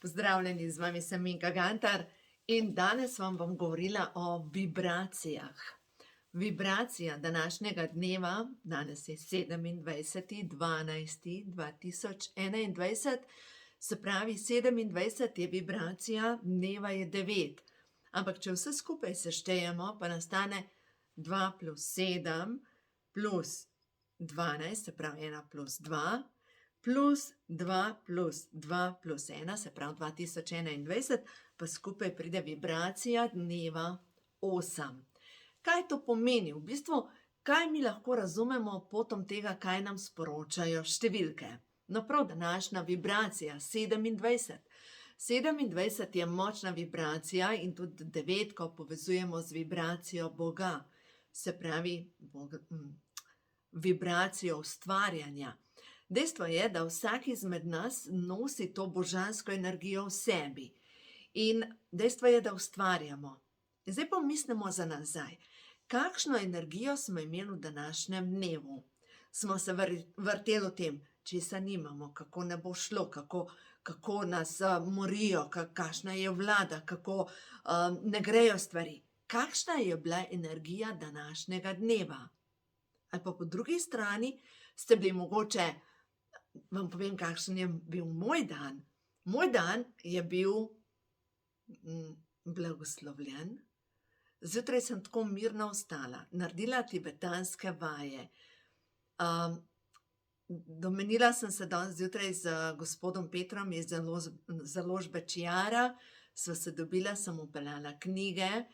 Pozdravljeni, z vami sem Minka Gantar in danes vam bom govorila o vibracijah. Vibracija današnjega dneva, danes je 27.12.2021, se pravi 27 je vibracija, dneva je 9. Ampak če vse skupaj seštejemo, pa nastane 2 plus 7 plus 12, se pravi 1 plus 2, plus 2 plus 2 plus 1, se pravi 2021, pa skupaj pride vibracija dneva 8. Kaj to pomeni? V bistvu, kaj mi lahko razumemo potom tega, kaj nam sporočajo številke? No, prav današnja vibracija, 27. 27 je močna vibracija in tudi devetko povezujemo z vibracijo Boga, se pravi vibracijo ustvarjanja. Dejstvo je, da vsak izmed nas nosi to božansko energijo v sebi. In dejstvo je, da ustvarjamo. Zdaj pa mislimo za nazaj. Kakšno energijo smo imeli v današnjem dnevu? Smo se vrteli o tem, česa nimamo, kako ne bo šlo, kako nas morijo, kakšna je vlada, kako ne grejo stvari. Kakšna je bila energija današnjega dneva? Ali pa po drugi strani ste bili mogoče, vam povem, kakšen je bil moj dan. Moj dan je bil blagoslovljen. Zjutraj sem tako mirno vstala, naredila tibetanske vaje. Domenila sem se danes zjutraj z gospodom Petrom iz založbe Čiara, sva se dobila, sem mu peljala knjige.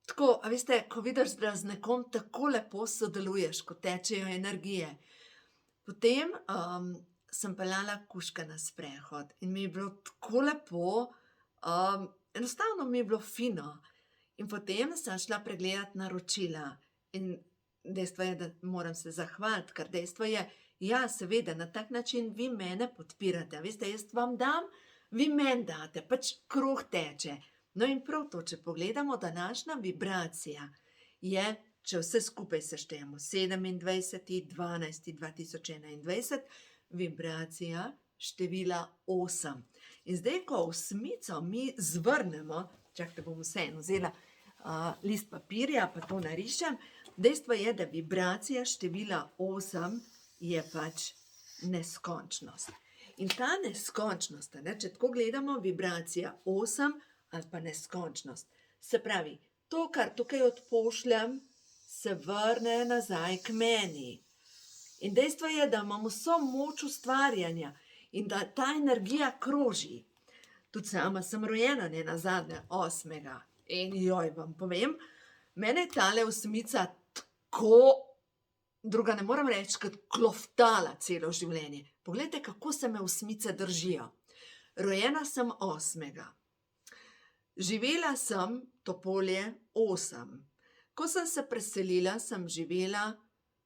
Tako, a veste, ko vidiš, da z nekom tako lepo sodeluješ, ko tečejo energije. Potem sem peljala kužka na sprehod in mi je bilo tako lepo, enostavno mi je bilo fino. In potem sem šla pregledati naročila in dejstvo je, da moram se zahvaliti, ker dejstvo je, ja, seveda, na tak način vi mene podpirate. Veste, jaz vam dam, vi meni date, pač kruh teče. No in prav to, če pogledamo, današnja vibracija je, če vse skupaj seštejemo, 27.12.2021, vibracija števila 8. In zdaj, ko osmico mi zvrnemo, čakajte, bom vseeno vzela list papirja, pa to narišem, dejstvo je, da vibracija števila 8 je pač neskončnost. In ta neskončnost, če tako gledamo, vibracija 8 ali pa neskončnost. Se pravi, to, kar tukaj odpošljem, se vrne nazaj k meni. In dejstvo je, da imamo vso moč ustvarjanja in da ta energija kroži. Tudi sama sem rojena, ne nazadnje, 8. In joj, vam povem, mene je tale osmica tako, druga ne moram reči, kot kloftala celo življenje. Poglejte, kako se me osmice držijo. Rojena sem 8. Živela sem Topolje 8. Ko sem se preselila, sem živela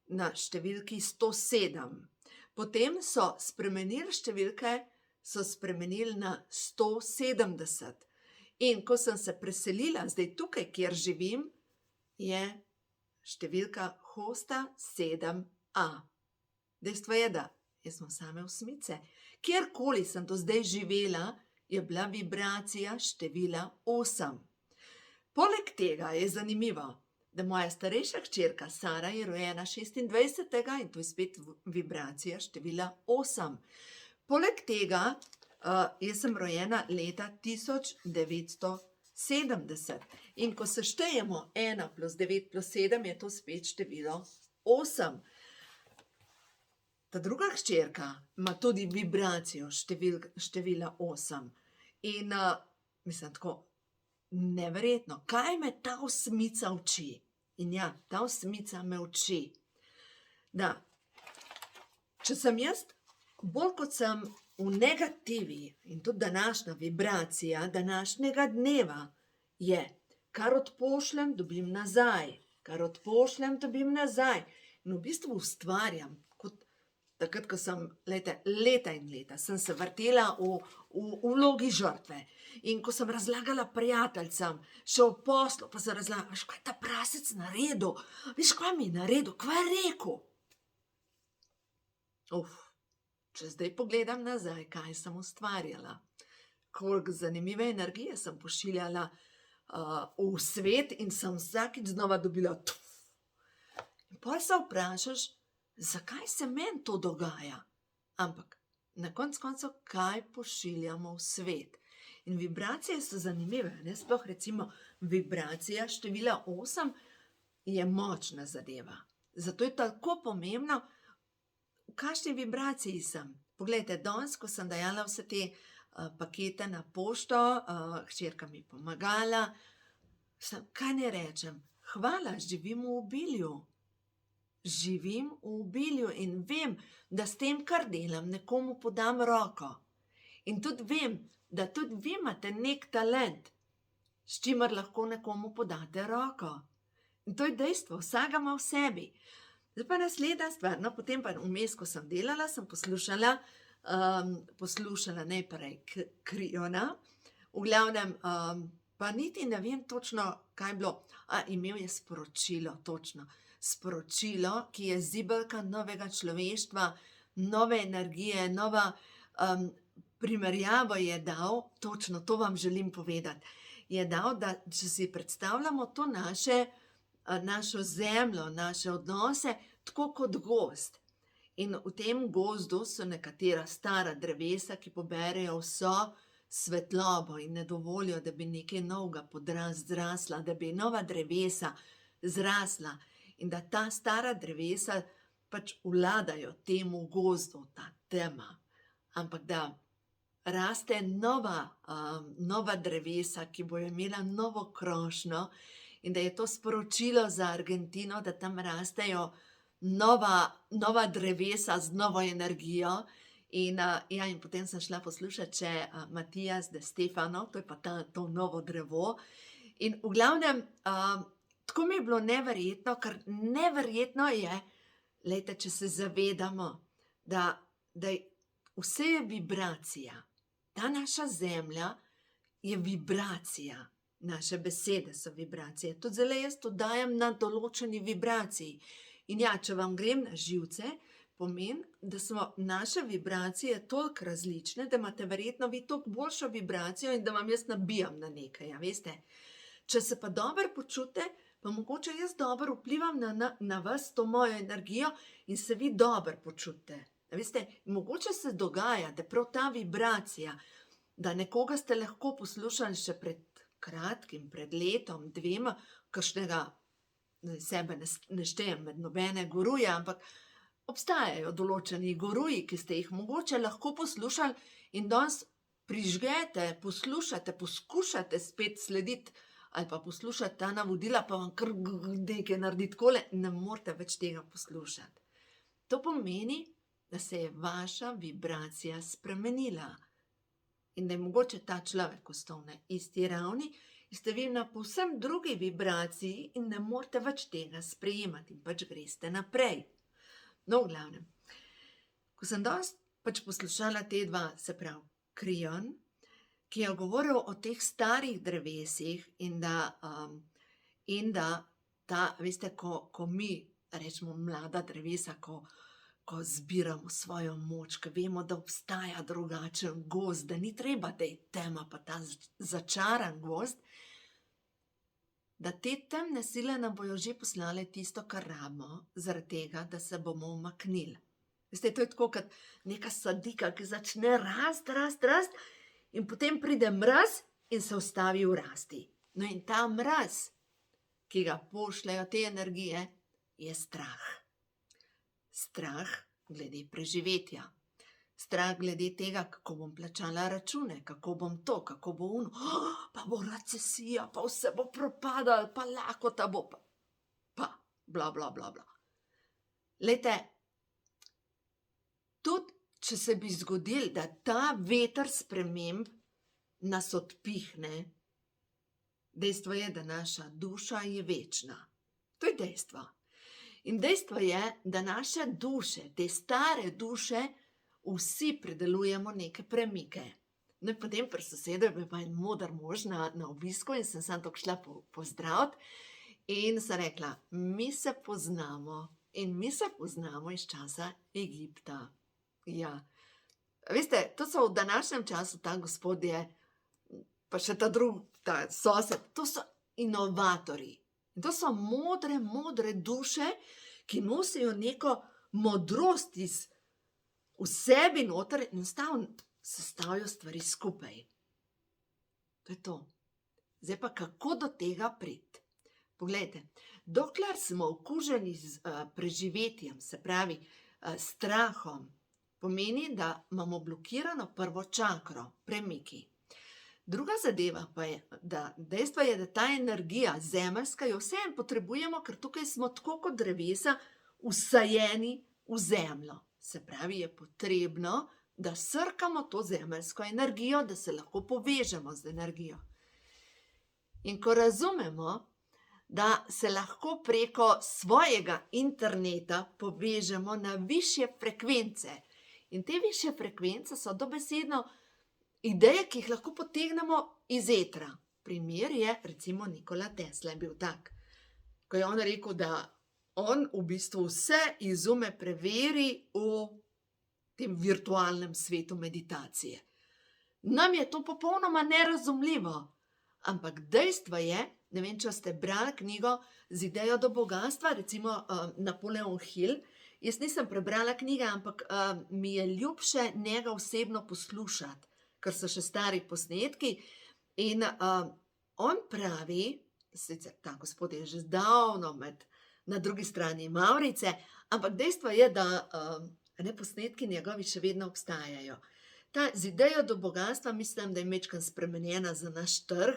na številki 107. Potem so spremenili številke, so spremenili na 170. In ko sem se preselila, zdaj tukaj, kjer živim, je številka hosta 7a. Dejstvo je, da jaz sem same osmice. Kjerkoli sem do zdaj živela, je bila vibracija števila 8. Poleg tega je zanimivo, da moja starejša hčerka Sara je rojena 26. in to je spet vibracija števila 8. Poleg tega, jaz sem rojena leta 1970 in ko seštejemo 1 plus 9 plus 7, je to spet število 8. Ta druga hčerka ima tudi vibracijo števila 8. In mislim tako, neverjetno, kaj me ta osmica uči? In ja, ta osmica me uči, da če sem jaz, bolj kot sem v negativi, in tudi današnja vibracija današnjega dneva je, kar odpošljem, dobim nazaj, kar odpošljem, dobim nazaj. In v bistvu ustvarjam, kot takrat, ko sem, leta in leta, sem se vrtela v vlogi žrtve. In ko sem razlagala prijateljcem, še v poslu, pa sem razlagala, veš, kaj je ta prasec naredil? Veš, kaj mi je naredil? Kaj je rekel? če zdaj pogledam nazaj, kaj sem ustvarjala, koliko zanimive energije sem pošiljala v svet in sem vsakič znova dobila tuf. In pol se vprašaš, zakaj se meni to dogaja? Ampak na koncu koncev, kaj pošiljamo v svet? In vibracije so zanimive, ne? Sploh recimo vibracija števila 8 je močna zadeva. Zato je tako pomembno, v kakšni vibraciji sem. Poglejte, danes, ko sem dajala vse te pakete na pošto, hčerka mi pomagala, kaj ne rečem? Hvala, živim v obilju. Živim v obilju in vem, da s tem, kar delam, nekomu podam roko. In tudi vem, da tudi vi imate nek talent, s čimer lahko nekomu podate roko. In to je dejstvo, vsakega ima v sebi. Zdaj pa naslednja stvar, no potem pa vmes, ko sem delala, sem poslušala najprej Kriona, v glavnem, pa niti ne vem točno, kaj je bilo. Imel je sporočilo, točno. Sporočilo, ki je zibelka novega človeštva, nove energije, nova primerjavo je dal, točno to vam želim povedati. Je dal, da če si predstavljamo to našo zemljo, naše odnose, tako kot gozd. In v tem gozdu so nekatera stara drevesa, ki poberejo vso svetlobo in ne dovolijo, da bi nekaj novega podrast zrasla, da bi nova drevesa zrasla in da ta stara drevesa pač vladajo temu gozdu, ta tema. Ampak da raste nova drevesa, ki bojo imela novo krošnjo in da je to sporočilo za Argentino, da tam rastejo nova drevesa z novo energijo. In potem sem šla poslušati še Matijas de Stefano, to je pa to novo drevo. In v glavnem, tako mi je bilo neverjetno, ker neverjetno je, glejte, če se zavedamo, da vse je vibracija. Ta naša zemlja je vibracija. Naše besede so vibracije. Tudi zdaj jaz to dajem na določeni vibraciji. In če vam grem na živce, pomeni, da smo naše vibracije toliko različne, da imate verjetno vi toliko boljšo vibracijo in da vam jaz nabijam na nekaj, veste. Če se pa dobro počutite, pa mogoče jaz dobro vplivam na vas, to mojo energijo in se vi dobro počutite. Veste, mogoče se dogaja, da prav ta vibracija, da nekoga ste lahko poslušali še pred kratkim, pred letom, 2, kakšnega, sebe ne štejem med nobene guruje, ampak obstajajo določeni guruji, ki ste jih mogoče lahko poslušali in danes prižgete, poslušate, poskušate spet slediti ali pa poslušati ta navodila, pa vam kar nekaj naredi takole, ne morete več tega poslušati. To pomeni, da se je vaša vibracija spremenila in da je mogoče ta človek ostal na isti ravni in ste vi na povsem drugi vibraciji in ne morete več tega sprejemati in pač greste naprej. No, v glavnem, ko sem dosti pač poslušala te dva, se pravi Krion, ki je govoril o teh starih drevesih in da ta, veste, ko mi rečemo mlada drevesa, ko zbiramo svojo moč, ko vemo, da obstaja drugačen gozd, da ni treba, da je tema pa ta začaran gozd, da te temne sile nam bojo že poslale tisto, kar rabimo, zaradi tega, da se bomo umaknili. Veste, to je tako kot neka sadika, ki začne rast in potem pride mraz in se ustavi v rasti. No in ta mraz, ki ga pošljajo te energije, je strah. Strah glede preživetja. Strah glede tega, kako bom plačala račune, kako bom to, kako bo ono, pa bo recesija, pa vse bo propadalo, pa lakota bo, pa bla, bla, bla, bla. Glejte, tudi če se bi zgodilo, da ta veter sprememb nas odpihne, dejstvo je, da naša duša je večna. To je dejstvo. In dejstvo je, da naše duše, te stare duše, vsi predelujemo neke premike. No in potem pri sosedu je bil pa en moder mož na obisku in sem samo tako šla pozdraviti in sem rekla, mi se poznamo iz časa Egipta. Ja, Veste, to so v današnjem času, ta gospodje, pa še ta ta sosed, to so inovatorji. In to so modre, modre duše, ki nosijo neko modrost v sebi noter in enostavno sestavijo stvari skupaj. To je to. Zdaj pa, kako do tega priti? Poglejte, dokler smo okuženi z preživetjem, se pravi strahom, pomeni, da imamo blokirano prvo čakro, premiki. Druga zadeva pa je, da dejstvo je, da ta energija zemeljska jo vseeno potrebujemo, ker tukaj smo tako kot drevesa vsajeni v zemljo. Se pravi, je potrebno, da srkamo to zemeljsko energijo, da se lahko povežemo z energijo. In ko razumemo, da se lahko preko svojega interneta povežemo na višje frekvence, in te višje frekvence so dobesedno ideje, ki jih lahko potegnemo iz etra. Primer je recimo Nikola Tesla je bil tak, ko je on rekel, da on v bistvu vse izume preveri v tem virtualnem svetu meditacije. Nam je to popolnoma nerazumljivo, ampak dejstvo je, ne vem, če ste brali knjigo Z idejo do bogastva, recimo Napoleon Hill. Jaz nisem prebrala knjige, ampak mi je ljubše njega osebno poslušati, ker so še stari posnetki. In on pravi, sicer ta gospod je že zdavno na drugi strani Mavrice, ampak dejstvo je, da posnetki njegovi še vedno obstajajo. Ta Z idejo do bogastva mislim, da je majčkeno spremenjena za naš trg,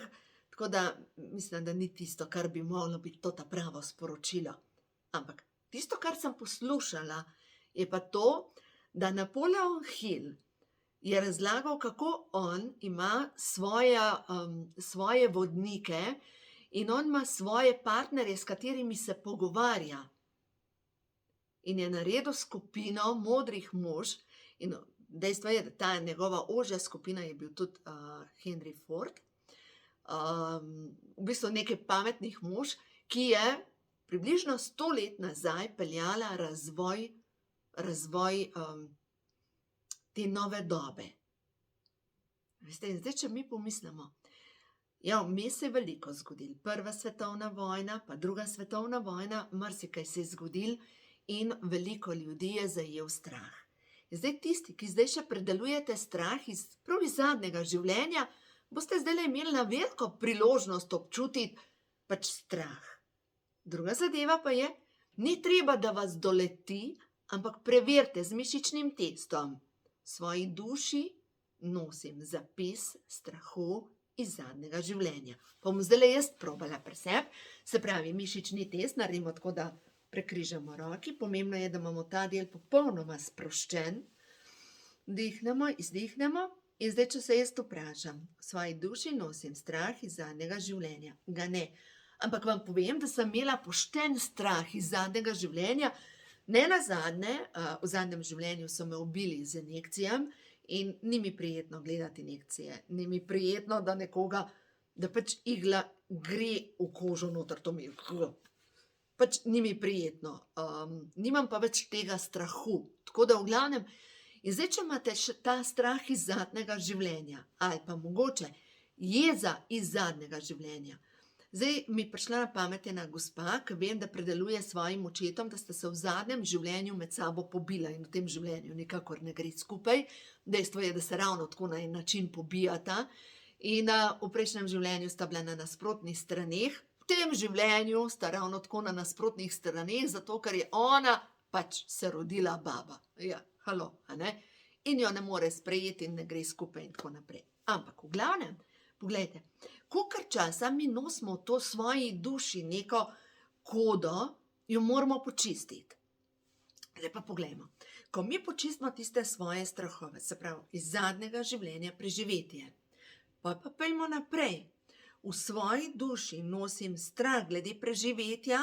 tako da mislim, da ni tisto, kar bi moglo biti to ta pravo sporočilo. Ampak tisto, kar sem poslušala, je pa to, da Napoleon Hill je razlagal, kako on ima svoje vodnike in on ima svoje partnerje, s katerimi se pogovarja. In je naredil skupino modrih mož in dejstvo je, da ta njegova ožja skupina je bil tudi Henry Ford, v bistvu nekaj pametnih mož, ki je približno 100 let nazaj peljala razvoj te nove dobe. Veste, in zdaj, če mi pomislimo, ja, vmes se je veliko zgodilo. Prva svetovna vojna, pa druga svetovna vojna, marsikaj se je zgodilo in veliko ljudi je zajel strah. In zdaj tisti, ki zdaj še predelujete strah prav iz zadnjega življenja, boste zdaj imeli na veliko priložnost občutiti pač strah. Druga zadeva pa je, ni treba, da vas doleti, ampak preverite z mišičnim testom. V svoji duši nosim zapis strahu iz zadnjega življenja. Pa bom zdaj jaz probala pri sebi, se pravi mišični test, naredimo tako, da prekrižamo roki, pomembno je, da imamo ta del popolnoma sproščen, dihnemo, izdihnemo in zdaj, če se jaz vprašam, v svoji duši nosim strah iz zadnjega življenja, ga ne. Ampak vam povem, da sem imela pošten strah iz zadnjega življenja, ne nazadnje, v zadnjem življenju so me ubili z injekcijami in ni mi prijetno gledati injekcije, ni mi prijetno, da nekoga, da pač igla gre v kožo noter, to mi je pač ni mi prijetno, nimam pa več tega strahu, tako da v glavnem, in zdaj, če imate še ta strah iz zadnjega življenja, ali pa mogoče jeza iz zadnjega življenja, zdaj mi prišla na pamet ena gospa, ki vem, da predeluje svojim očetom, da sta se v zadnjem življenju med sabo pobila in v tem življenju nikakor ne gre skupaj, dejstvo je, da se ravno tako na en način pobijata in v prejšnjem življenju sta bila na nasprotnih straneh, v tem življenju sta ravno tako na nasprotnih straneh, zato ker je ona pač se rodila baba. Ja, halo, a ne? In jo ne more sprejeti in ne gre skupaj in tako naprej. Ampak v glavnem, poglejte, kolikor časa mi nosimo to svoji duši neko kodo, jo moramo počistiti. Zdaj pa poglejmo. Ko mi počistimo tiste svoje strahove, se pravi iz zadnjega življenja preživetje, pa pojdimo naprej. V svoji duši nosim strah glede preživetja,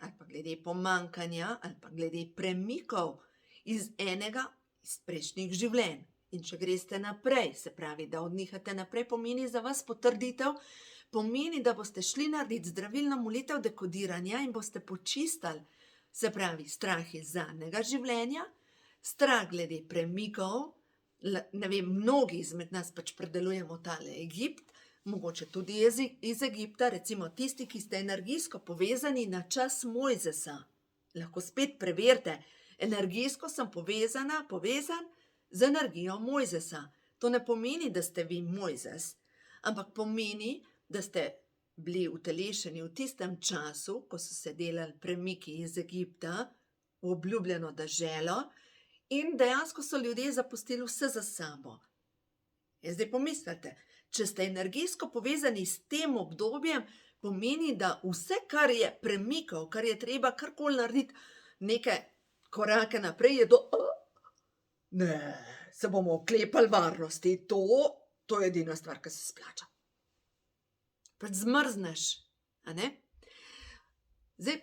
ali pa glede pomanjkanja, ali pa glede premikov iz enega iz prejšnjih življenj. In če greste naprej, se pravi, da odnihate naprej, pomeni za vas potrditev, pomeni, da boste šli narediti zdravilno molitev dekodiranja in boste počistili, se pravi, strah iz zadnjega življenja, strah glede premikov ne vem, mnogi izmed nas pač predelujemo tale Egipt, mogoče tudi iz Egipta, recimo tisti, ki ste energijsko povezani na čas Mojzesa. Lahko spet preverite, energijsko sem povezan z energijo Mojzesa. To ne pomeni, da ste vi Mojzes, ampak pomeni, da ste bili utelešeni v tistem času, ko so se delali premiki iz Egipta v obljubljeno deželo in dejansko so ljudje zapustili vse za sabo. In zdaj pomislite, če ste energijsko povezani s tem obdobjem, pomeni, da vse, kar je premikal, kar je treba karkoli narediti, neke korake naprej, je ne, se bomo oklepali varnosti, to je edina stvar, ki se splača. Pač zmrzneš, a ne? Zdaj,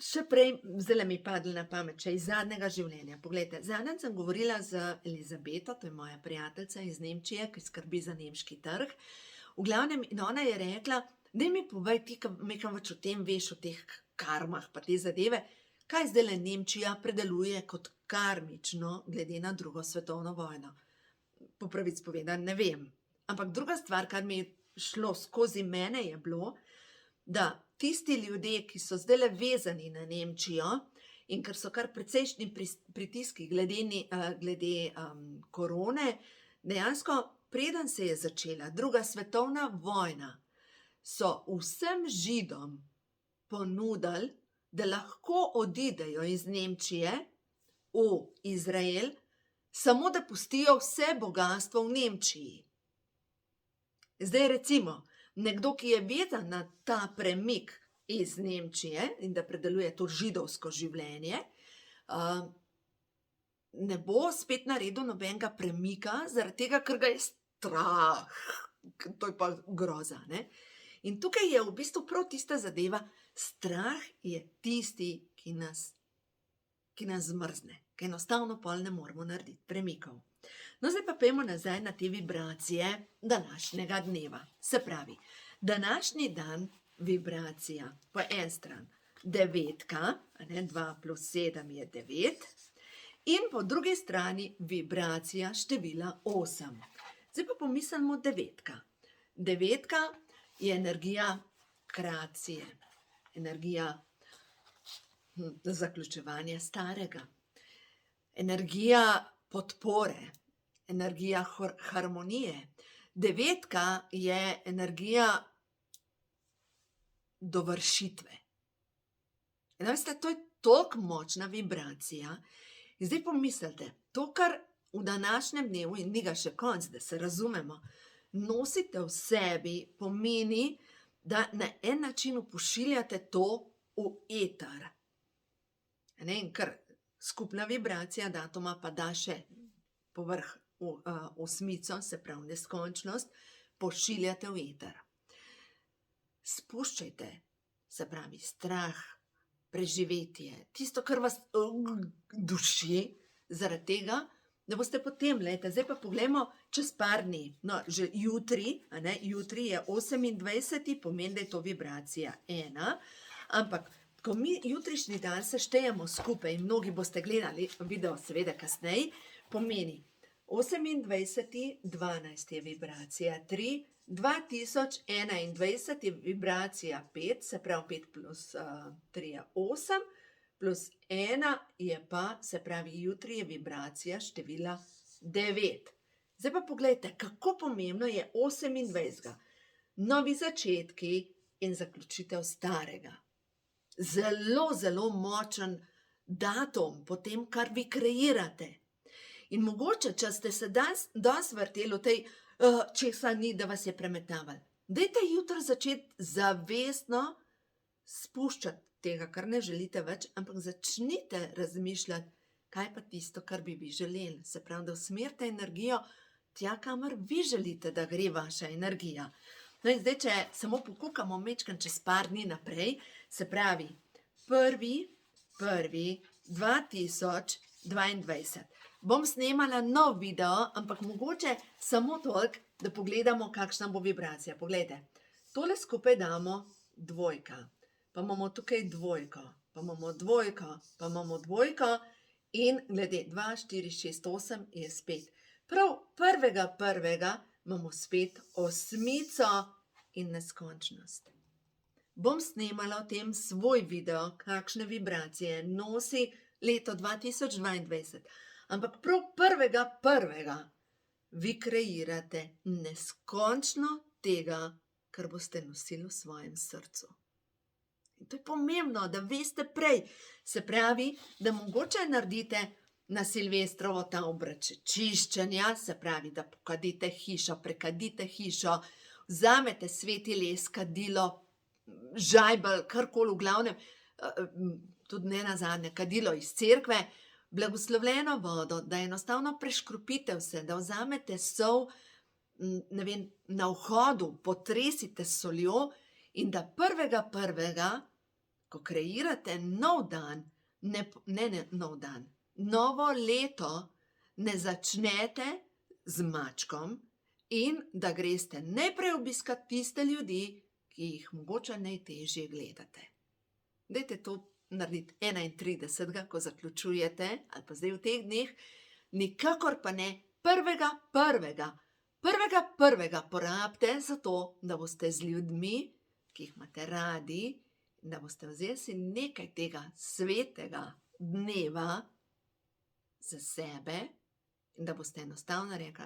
še prej, zdaj mi je padlo na pamet, še iz zadnjega življenja. Poglejte, zadnjič sem govorila z Elizabeto, to je moja prijateljica iz Nemčije, ki skrbi za nemški trg. V glavnem, in ona je rekla, daj mi povej ti, nekam več o tem veš, o teh karmah pa te zadeve, kaj zdajle Nemčija predeluje kot karmično, glede na drugo svetovno vojno. Po pravici povedano, ne vem. Ampak druga stvar, kar mi je šlo skozi mene, je bilo, da tisti ljudje, ki so zdajle vezani na Nemčijo in ker so kar precejšnji pritiski glede korone, dejansko preden se je začela druga svetovna vojna, so vsem Židom ponudili, da lahko odidejo iz Nemčije v Izrael, samo da pustijo vse bogastvo v Nemčiji. Zdaj recimo, nekdo, ki je vezan na ta premik iz Nemčije in da predeluje to židovsko življenje, ne bo spet naredil nobenega premika, zaradi tega, ker ga je strah. To je pa groza, ne? In tukaj je v bistvu prav tista zadeva, strah je tisti, ki nas zmrzne, ki enostavno pol ne moremo narediti premikov. No, zdaj pa pojmo nazaj na te vibracije današnjega dneva. Se pravi, današnji dan vibracija, po en stran 9, 2 plus 7 je 9, in po drugi strani vibracija števila 8. Zdaj pa pomislimo 9. 9 je energija kreacije, energija zaključevanja starega, energija podpore, energija harmonije. 9 je energija dovršitve. In veste, to je toliko močna vibracija. In zdaj pomislite, to, kar v današnjem dnevu, in ni ga še konc, da se razumemo, nosite v sebi, pomeni, da na en način pošiljate to v eter. In ker skupna vibracija datuma pa da še povrh osmico, se pravi neskončnost, pošiljate v eter. Spuščajte, se pravi strah, preživetje, tisto, kar vas duši, zaradi tega, da boste potem, zdaj pa poglejmo čez par dni, no, že jutri, jutri je 28, pomeni, da je to vibracija 1, ampak ko mi jutrišnji dan seštejemo skupaj, in mnogi boste gledali video seveda kasneje, pomeni 28, 12 je vibracija 3, 2021 je vibracija 5, se pravi 5 plus 3 je 8, plus 1 je pa, se pravi jutri je vibracija števila 9. Zdaj pa pogledajte, kako pomembno je 28. Novi začetki in zaključitev starega. Zelo, zelo močen datum po tem, kar vi kreirate. In mogoče, če ste se dosti vrteli v tej, česa ni, da vas je premetaval. Dajte jutri začeti zavestno spuščati tega, kar ne želite več, ampak začnite razmišljati, kaj pa tisto, kar bi vi želeli. Se pravi, da usmerite energijo tja, kamor vi želite, da gre vaša energija. No in zdaj, če samo pokukamo mečkan čez par dni naprej, se pravi, 1.1.2022. Bom snemala nov video, ampak mogoče samo toliko, da pogledamo, kakšna bo vibracija. Poglejte, tole skupaj damo 2, pa imamo tukaj 2, pa imamo 2, pa imamo 2 in glede 2, 4, 6, 8 je spet. Prav 1.1. imamo spet osmico in neskončnost. Bom snemala o tem svoj video, kakšne vibracije nosi leto 2022. Ampak prav 1.1. vi kreirate neskončno tega, kar boste nosili v svojem srcu. In to je pomembno, da veste prej. Se pravi, da mogoče naredite na Silvestrovo ta obred čiščenja, se pravi, da pokadite hišo, prekadite hišo, vzamete sveti les, kadilo, žajbelj, karkoli v glavnem, tudi ne nazadnje, kadilo iz cerkve, blagoslovljeno vodo, da enostavno preškropite vse, da vzamete sol, ne vem, na vhodu, potresite s soljo in da 1.1., ko kreirate nov dan, nov dan, novo leto, ne začnete z mačkom in da greste najprej obiskat tiste ljudi, ki jih mogoče najtežje gledate. Dajte to narediti 31., ko zaključujete, ali pa zdaj v teh dneh, nikakor pa ne 1.1. 1.1. porabite za to, da boste z ljudmi, ki jih imate radi, da boste vzeli si nekaj tega svetega dneva za sebe in da boste enostavno rekli,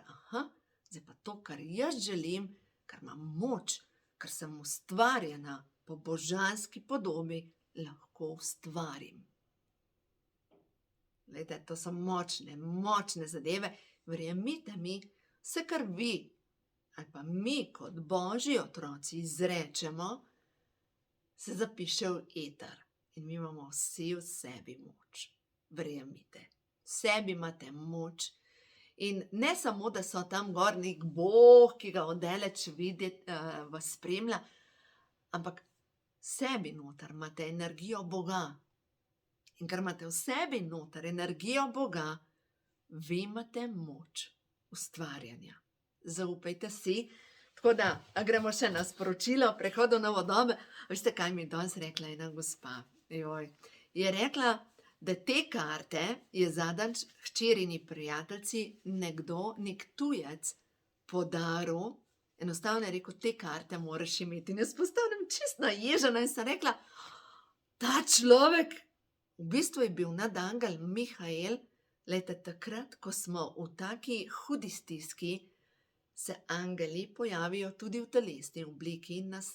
zdaj pa to, kar jaz želim, kar imam moč, ker sem ustvarjena po božanski podobi, lahko ustvarim. Glejte, to so močne zadeve. Verjemite mi, vse, kar vi ali pa mi kot božji otroci izrečemo, se zapiše v eter. In mi imamo vsi v sebi moč. Verjemite, v sebi imate moč. In ne samo, da so tam gor nek Bog, ki ga oddaleč videti, vas spremlja, ampak sebi noter imate energijo Boga. In ker imate v sebi noter energijo Boga, vi imate moč ustvarjanja. Zaupajte si. Tako da, gremo še na sporočilo, prehod v novo dobo. Veste, kaj mi je danes rekla ena gospa? Je rekla, da te karte je zadnjič hčerini prijateljici nekdo, nek tujec podaril. Enostavno je rekel, te karte moraš imeti. In jaz postanem čisto naježena in sem rekla, ta človek v bistvu je bil nadangel Mihael. Glejte, takrat, ko smo v taki hudi stiski, se angeli pojavijo tudi v telesni obliki in nas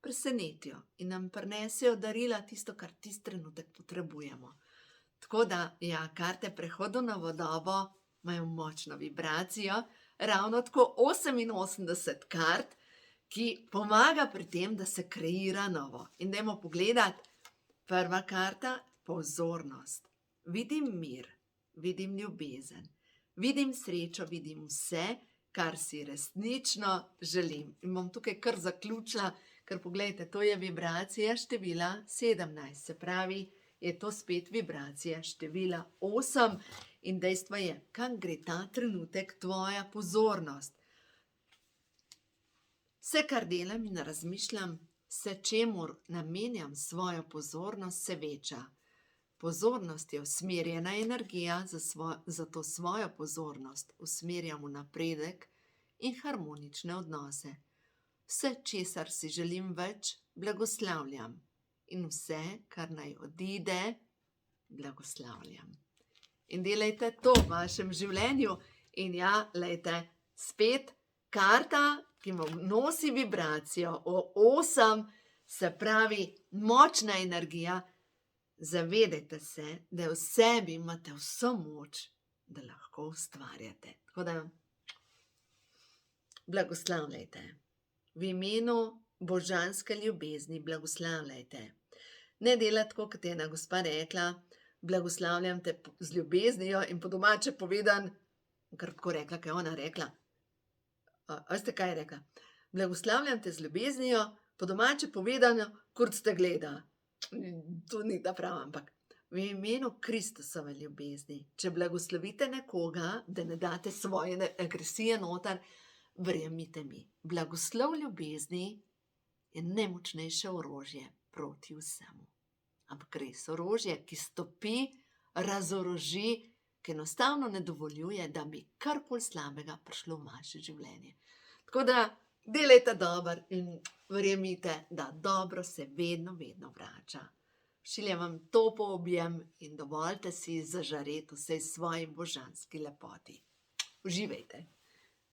presenetijo in nam prinesejo darila, tisto, kar tisti trenutek potrebujemo. Tako da, karte prehodu na novo dobo imajo močno vibracijo, ravno tako 88 kart, ki pomaga pri tem, da se kreira novo. In dajmo pogledati, prva karta, pozornost. Vidim mir, vidim ljubezen, vidim srečo, vidim vse, kar si resnično želim. In bom tukaj kar zaključila, ker pogledajte, to je vibracija števila 17, se pravi, je to spet vibracija števila 8 in dejstvo je, kam gre ta trenutek tvoja pozornost. Vse, kar delam in razmišljam, vse, čemur namenjam svojo pozornost, se veča. Pozornost je usmerjena energija, zato svojo pozornost usmerjam v napredek in harmonične odnose. Vse, česar si želim več, blagoslavljam. In vse, kar naj odide, blagoslavljam. In delajte to v vašem življenju. In glejte, spet karta, ki nosi vibracijo o 8, se pravi močna energija. Zavedajte se, da v sebi imate vso moč, da lahko ustvarjate. Tako da, blagoslavljajte. V imenu božanske ljubezni blagoslavljajte. Ne delati tako, kot je ena gospa rekla, blagoslavljam te z ljubeznijo in po domače povedan, kar tako rekla, kaj je ona rekla. Veste, kaj je rekla? Blagoslavljam te z ljubeznijo, po domače povedano, kurc te gleda. To ni ta prav, ampak v imenu Kristusove ljubezni, če blagoslovite nekoga, da ne date svoje agresije noter, verjemite mi, blagoslov ljubezni je najmočnejše orožje proti vsemu. Ampak res orožje, ki stopi, razoroži, ki enostavno ne dovoljuje, da bi karkoli slabega prišlo v vaše življenje. Tako da delajte dobro in verjemite, da dobro se vedno, vedno vrača. Pošiljam vam topo objem in dovolite si zažareti vsej svoji božanski lepoti. Uživajte.